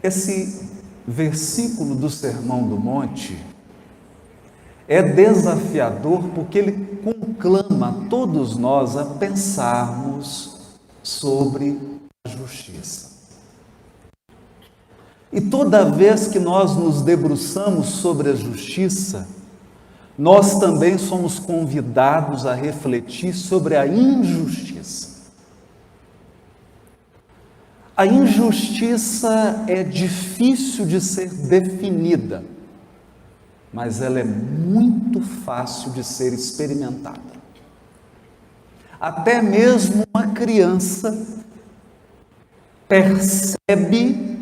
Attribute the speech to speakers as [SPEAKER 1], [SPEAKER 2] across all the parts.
[SPEAKER 1] Esse versículo do Sermão do Monte é desafiador porque ele conclama todos nós a pensarmos sobre a justiça. E toda vez que nós nos debruçamos sobre a justiça, nós também somos convidados a refletir sobre a injustiça. A injustiça é difícil de ser definida, mas ela é muito fácil de ser experimentada. Até mesmo uma criança percebe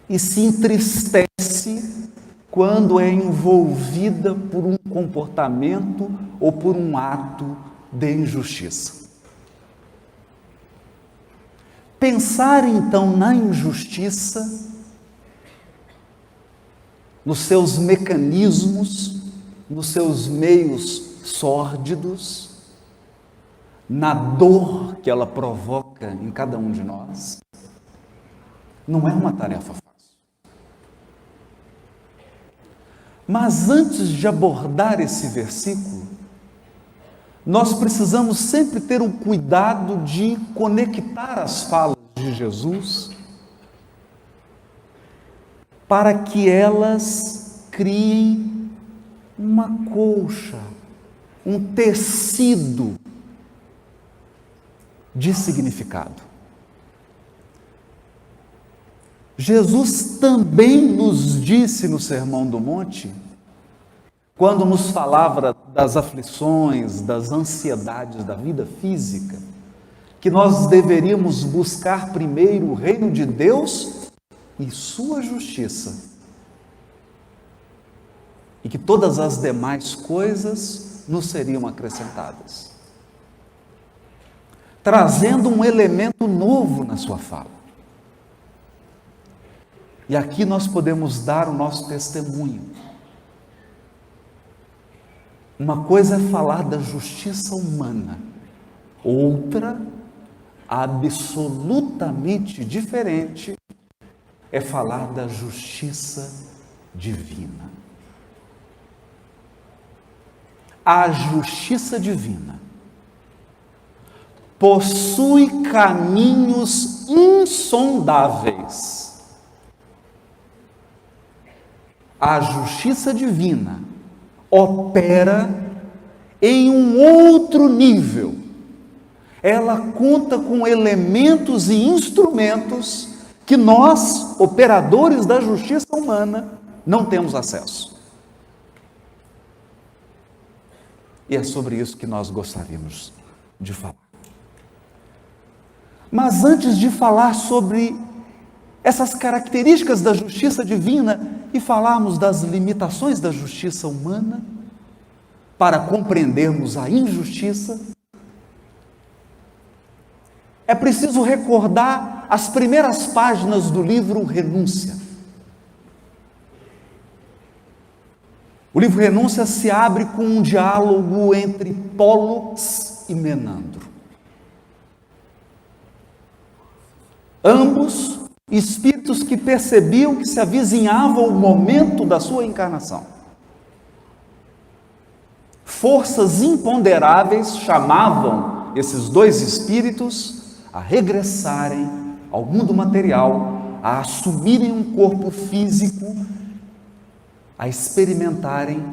[SPEAKER 1] e se entristece quando é envolvida por um comportamento ou por um ato de injustiça. Pensar então na injustiça, nos seus mecanismos, nos seus meios sórdidos, na dor que ela provoca em cada um de nós, não é uma tarefa fácil. Mas antes de abordar esse versículo, nós precisamos sempre ter o cuidado de conectar as falas de Jesus para que elas criem uma colcha, um tecido de significado. Jesus também nos disse no Sermão do Monte, quando nos falava das aflições, das ansiedades da vida física, que nós deveríamos buscar primeiro o reino de Deus e sua justiça, e que todas as demais coisas nos seriam acrescentadas, trazendo um elemento novo na sua fala. E aqui nós podemos dar o nosso testemunho. Uma coisa é falar da justiça humana, outra, absolutamente diferente, é falar da justiça divina. A justiça divina possui caminhos insondáveis. A justiça divina opera em um outro nível. Ela conta com elementos e instrumentos que nós, operadores da justiça humana, não temos acesso. E é sobre isso que nós gostaríamos de falar. Mas antes de falar sobre essas características da justiça divina e falarmos das limitações da justiça humana, para compreendermos a injustiça, é preciso recordar as primeiras páginas do livro Renúncia. O livro Renúncia se abre com um diálogo entre Pólux e Menandro. Ambos espíritos que percebiam que se avizinhava o momento da sua encarnação. Forças imponderáveis chamavam esses dois espíritos a regressarem ao mundo material, a assumirem um corpo físico, a experimentarem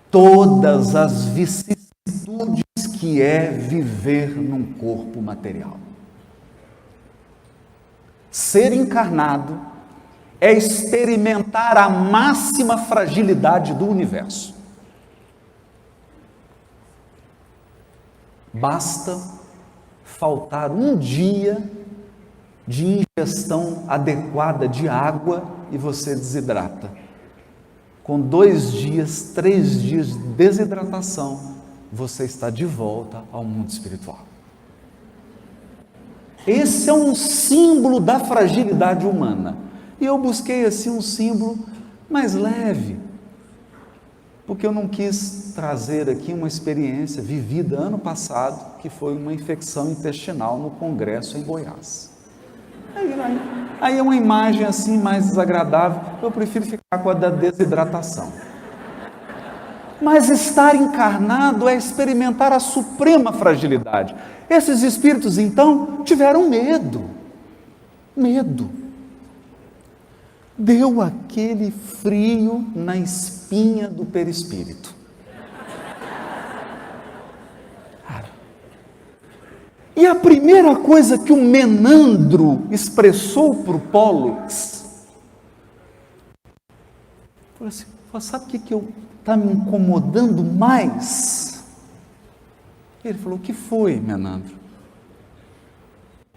[SPEAKER 1] todas as vicissitudes que é viver num corpo material. Ser encarnado é experimentar a máxima fragilidade do universo. Basta faltar um dia de ingestão adequada de água e você desidrata. Com 2 dias, 3 dias de desidratação, você está de volta ao mundo espiritual. Esse é um símbolo da fragilidade humana. E eu busquei assim um símbolo mais leve, porque eu não quis trazer aqui uma experiência vivida ano passado, que foi uma infecção intestinal no congresso em Goiás. Aí é uma imagem assim mais desagradável. Eu prefiro ficar com a da desidratação. Mas estar encarnado é experimentar a suprema fragilidade. Esses espíritos, então, tiveram medo. Medo. Deu aquele frio na espinha do perispírito. E a primeira coisa que o Menandro expressou para o Pólux, falou assim, sabe o que está me incomodando mais? Ele falou, o que foi, Menandro?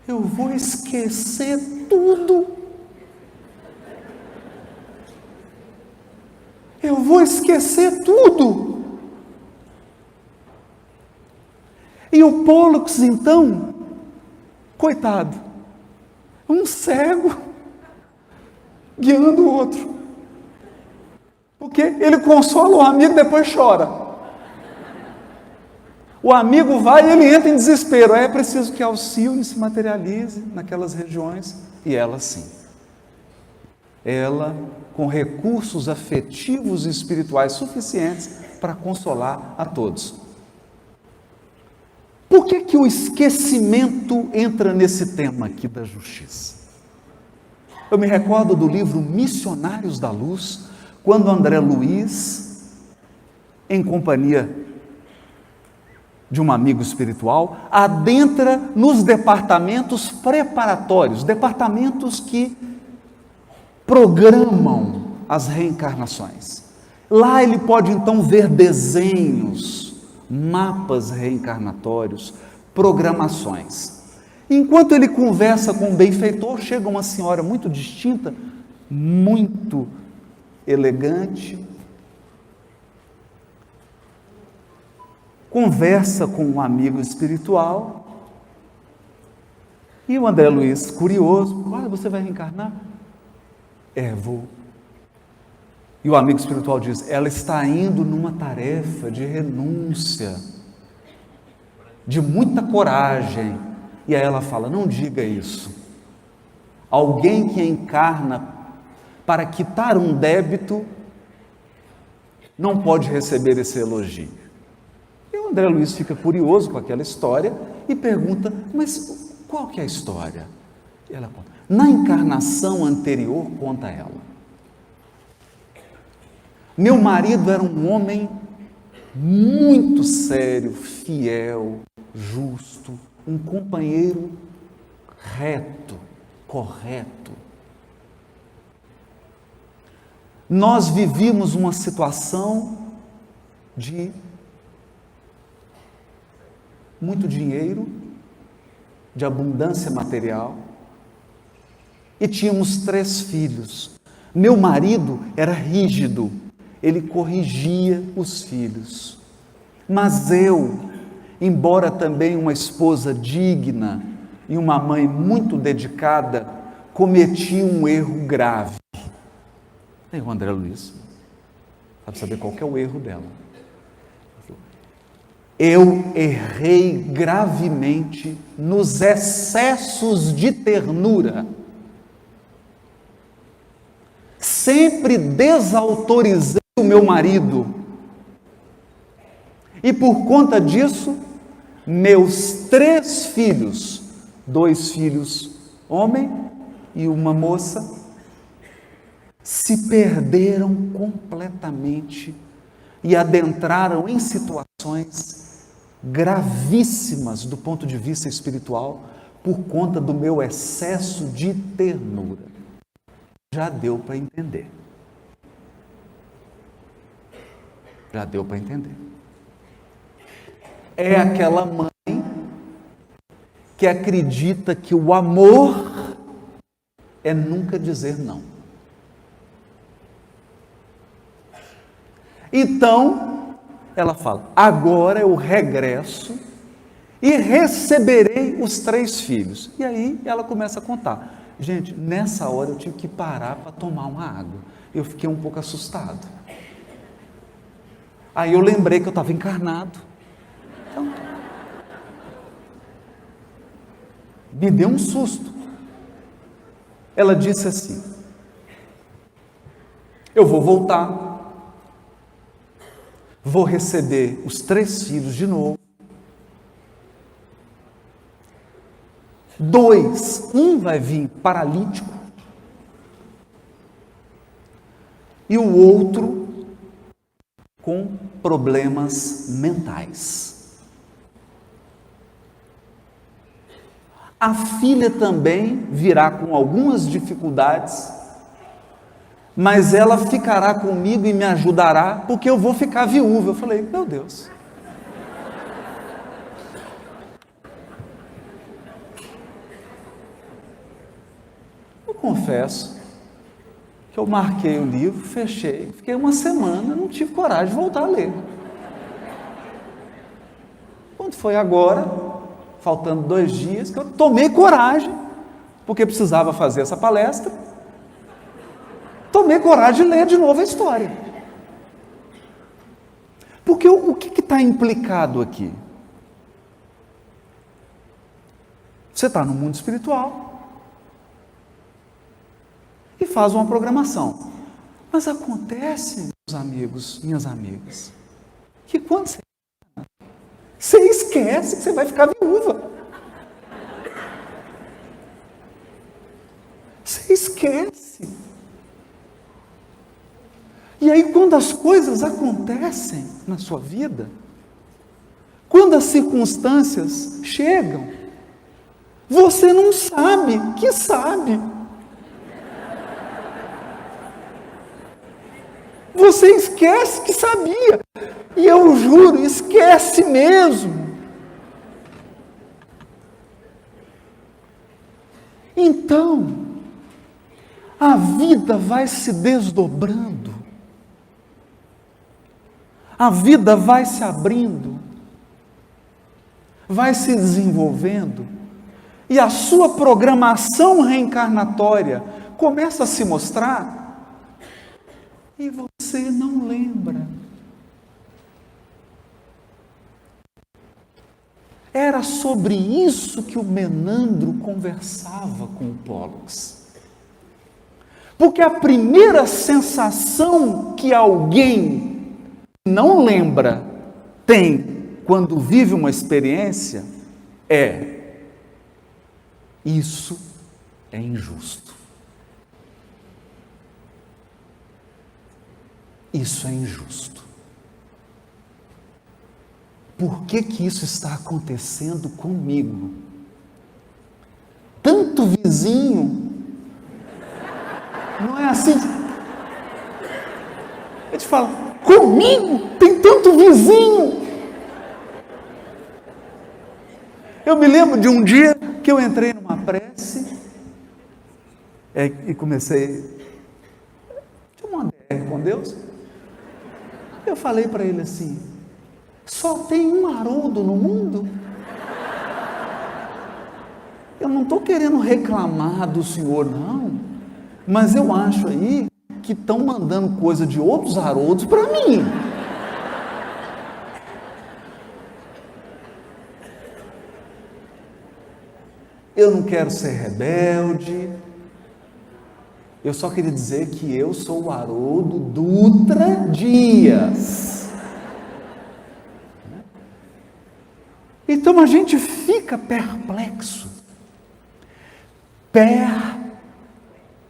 [SPEAKER 1] Eu vou esquecer tudo. Eu vou esquecer tudo. E o Pólux, então, coitado, um cego guiando o outro. Porque ele consola o amigo e depois chora. O amigo vai e ele entra em desespero. Aí é preciso que Alcione se materialize naquelas regiões. E ela sim. Ela com recursos afetivos e espirituais suficientes para consolar a todos. Por que o esquecimento entra nesse tema aqui da justiça? Eu me recordo do livro Missionários da Luz, quando André Luiz, em companhia de um amigo espiritual, adentra nos departamentos preparatórios, departamentos que programam as reencarnações. Lá ele pode então ver desenhos, mapas reencarnatórios, programações. Enquanto ele conversa com o benfeitor, chega uma senhora muito distinta, muito elegante, conversa com um amigo espiritual, e o André Luiz, curioso, olha, você vai reencarnar? Vou. E o amigo espiritual diz, ela está indo numa tarefa de renúncia, de muita coragem. E aí ela fala, não diga isso. Alguém que encarna para quitar um débito, não pode receber esse elogio. E o André Luiz fica curioso com aquela história e pergunta, mas qual que é a história? E ela conta, na encarnação anterior, conta ela. Meu marido era um homem muito sério, fiel, justo, um companheiro reto, correto. Nós vivíamos uma situação de muito dinheiro, de abundância material, e tínhamos 3 filhos. Meu marido era rígido, ele corrigia os filhos. Mas eu, embora também uma esposa digna e uma mãe muito dedicada, cometi um erro grave. Aí o André Luiz sabe saber qual que é o erro dela. Eu errei gravemente nos excessos de ternura. Sempre desautorizei o meu marido. E por conta disso, meus 3 filhos, 2 filhos homem e uma moça, se perderam completamente e adentraram em situações gravíssimas do ponto de vista espiritual por conta do meu excesso de ternura. Já deu para entender. Já deu para entender. É aquela mãe que acredita que o amor é nunca dizer não. Então, ela fala, agora eu regresso e receberei os 3 filhos. E aí ela começa a contar. Gente, nessa hora eu tive que parar para tomar uma água. Eu fiquei um pouco assustado. Aí eu lembrei que eu estava encarnado. Então, me deu um susto. ela disse assim: eu vou voltar, vou receber os 3 filhos de novo. 2, um vai vir paralítico e o outro com problemas mentais. A filha também virá com algumas dificuldades, mas ela ficará comigo e me ajudará, porque eu vou ficar viúva. Eu falei, meu Deus. Eu confesso que eu marquei o livro, fechei, fiquei uma semana, não tive coragem de voltar a ler. Quando foi agora, faltando 2 dias, que eu tomei coragem, porque precisava fazer essa palestra, tomei coragem de ler de novo a história. Porque o que está implicado aqui? Você está no mundo espiritual e faz uma programação. Mas acontece, meus amigos, minhas amigas, que quando você esquece que você vai ficar viúva. Você esquece. E aí, quando as coisas acontecem na sua vida, quando as circunstâncias chegam, você não sabe que sabe. Você esquece que sabia. E eu juro, esquece mesmo. Então, a vida vai se desdobrando. A vida vai se abrindo. Vai se desenvolvendo. E a sua programação reencarnatória começa a se mostrar. E você não lembra. Era sobre isso que o Menandro conversava com o Pollux. Porque a primeira sensação que alguém não lembra, tem, quando vive uma experiência, é: isso é injusto. Isso é injusto. Por que que isso está acontecendo comigo? Tanto vizinho, não é assim? Eu te falo, comigo tem tanto vizinho. Eu me lembro de um dia que eu entrei numa prece e comecei, tinha uma DR com Deus. Eu falei para ele assim: só tem um Haroldo no mundo? Eu não estou querendo reclamar do senhor, não, mas eu acho aí que estão mandando coisa de outros Haroldos para mim. Eu não quero ser rebelde, eu só queria dizer que eu sou o Haroldo Dutra Dias. Então a gente fica perplexo.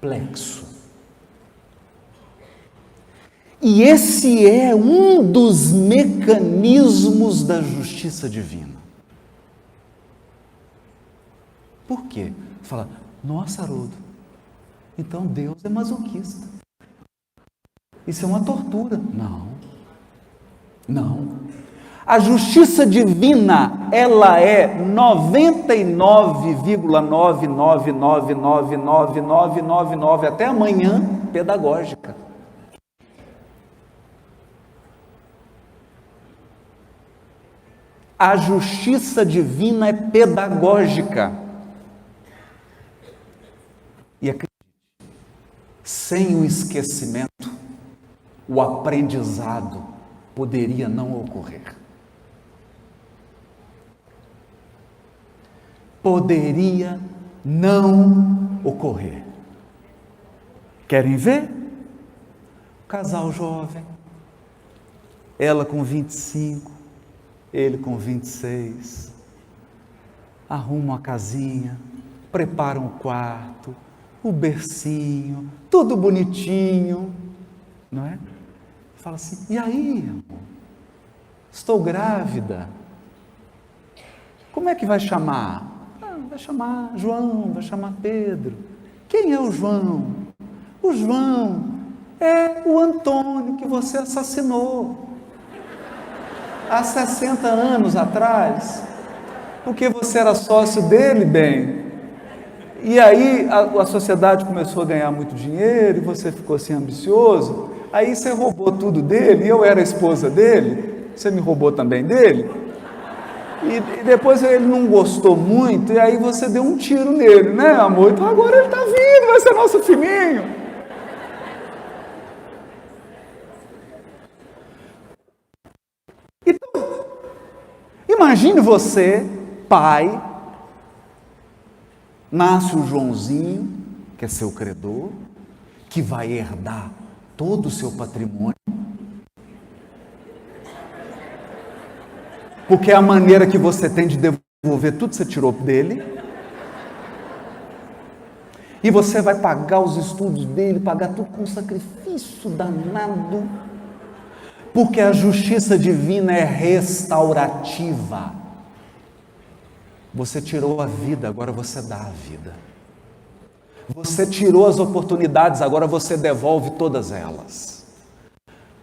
[SPEAKER 1] Perplexo. E esse é um dos mecanismos da justiça divina. Por quê? Você fala, nossa, Haroldo, então Deus é masoquista. Isso é uma tortura. Não. Não. A justiça divina, ela é 99,999999999 até amanhã pedagógica. A justiça divina é pedagógica. E acredite, sem o esquecimento, o aprendizado poderia não ocorrer. Poderia não ocorrer. Querem ver? Casal jovem, ela com 25, ele com 26, arrumam a casinha, preparam o quarto, o bercinho, tudo bonitinho, não é? Fala assim, e aí, amor? Estou grávida. Como é que vai chamar? Vai chamar João, vai chamar Pedro. Quem é o João? O João é o Antônio que você assassinou há 60 anos atrás, porque você era sócio dele, bem. E aí a sociedade começou a ganhar muito dinheiro e você ficou assim ambicioso. Aí você roubou tudo dele, e eu era a esposa dele, você me roubou também dele. E depois ele não gostou muito, e aí você deu um tiro nele, né, amor? Então agora ele está vindo, vai ser nosso filhinho. Então, imagine você, pai, nasce o Joãozinho, que é seu credor, que vai herdar todo o seu patrimônio, porque é a maneira que você tem de devolver tudo que você tirou dele, e você vai pagar os estudos dele, pagar tudo com sacrifício danado, porque a justiça divina é restaurativa. Você tirou a vida, agora você dá a vida. Você tirou as oportunidades, agora você devolve todas elas.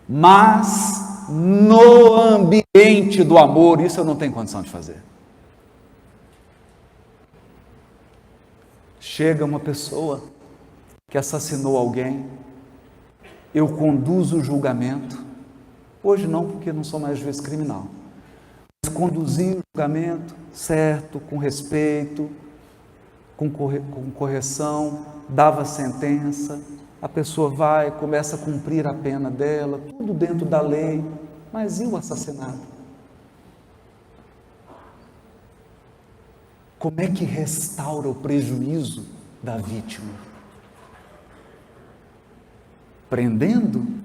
[SPEAKER 1] Mas no ambiente do amor, isso eu não tenho condição de fazer. Chega uma pessoa que assassinou alguém, eu conduzo o julgamento. Hoje não, porque não sou mais juiz criminal. Mas conduzi o julgamento certo, com respeito, com correção, dava sentença, a pessoa vai, começa a cumprir a pena dela, tudo dentro da lei, mas e o assassinato? Como é que restaura o prejuízo da vítima? Prendendo?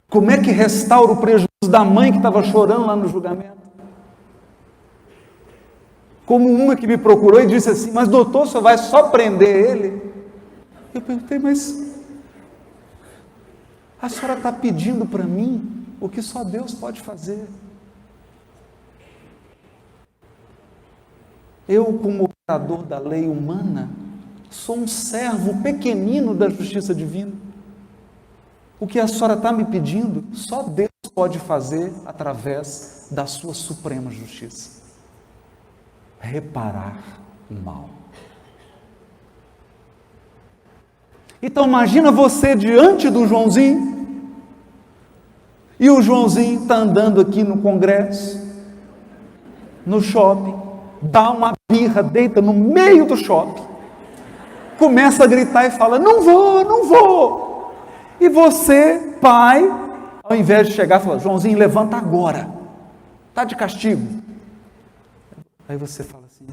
[SPEAKER 1] Como é que restaura o prejuízo da mãe que estava chorando lá no julgamento? Como uma que me procurou e disse assim, mas doutor, você vai só prender ele? Eu perguntei, mas a senhora está pedindo para mim o que só Deus pode fazer. Eu, como operador da lei humana, sou um servo pequenino da justiça divina. O que a senhora está me pedindo, só Deus pode fazer através da sua suprema justiça. Reparar o mal. Então imagina você diante do Joãozinho, e o Joãozinho está andando aqui no congresso, no shopping, dá uma birra, deita no meio do shopping, começa a gritar e fala, não vou, não vou. E você, pai, ao invés de chegar e falar, Joãozinho, levanta agora, está de castigo. Aí você fala assim,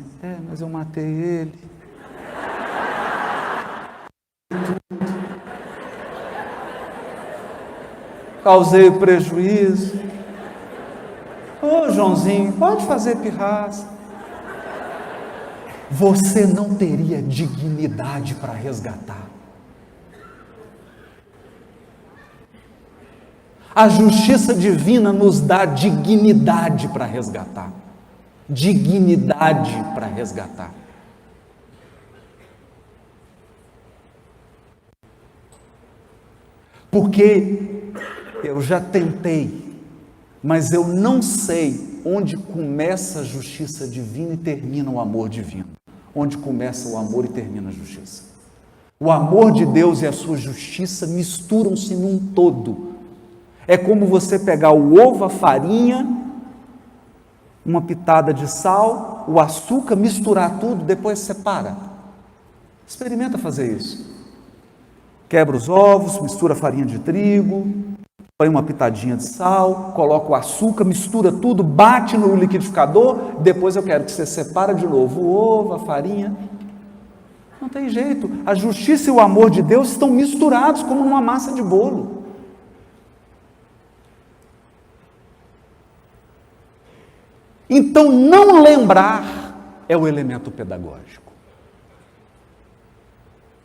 [SPEAKER 1] mas eu matei ele. Causei prejuízo. Ô Joãozinho, pode fazer pirraça. Você não teria dignidade para resgatar. A justiça divina nos dá dignidade para resgatar. Dignidade para resgatar. Porque eu já tentei, mas eu não sei onde começa a justiça divina e termina o amor divino. Onde começa o amor e termina a justiça. O amor de Deus e a sua justiça misturam-se num todo. É como você pegar o ovo, a farinha, uma pitada de sal, o açúcar, misturar tudo, depois separa. Experimenta fazer isso. Quebra os ovos, mistura a farinha de trigo, põe uma pitadinha de sal, coloca o açúcar, mistura tudo, bate no liquidificador, depois eu quero que você separa de novo o ovo, a farinha. Não tem jeito. A justiça e o amor de Deus estão misturados como numa massa de bolo. Então, não lembrar é o elemento pedagógico.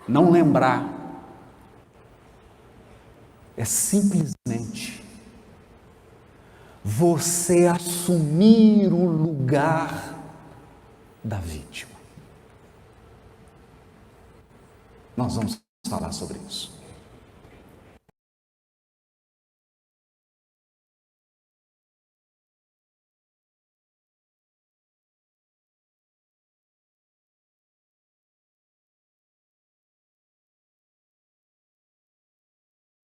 [SPEAKER 1] Não lembrar é simplesmente você assumir o lugar da vítima. Nós vamos falar sobre isso.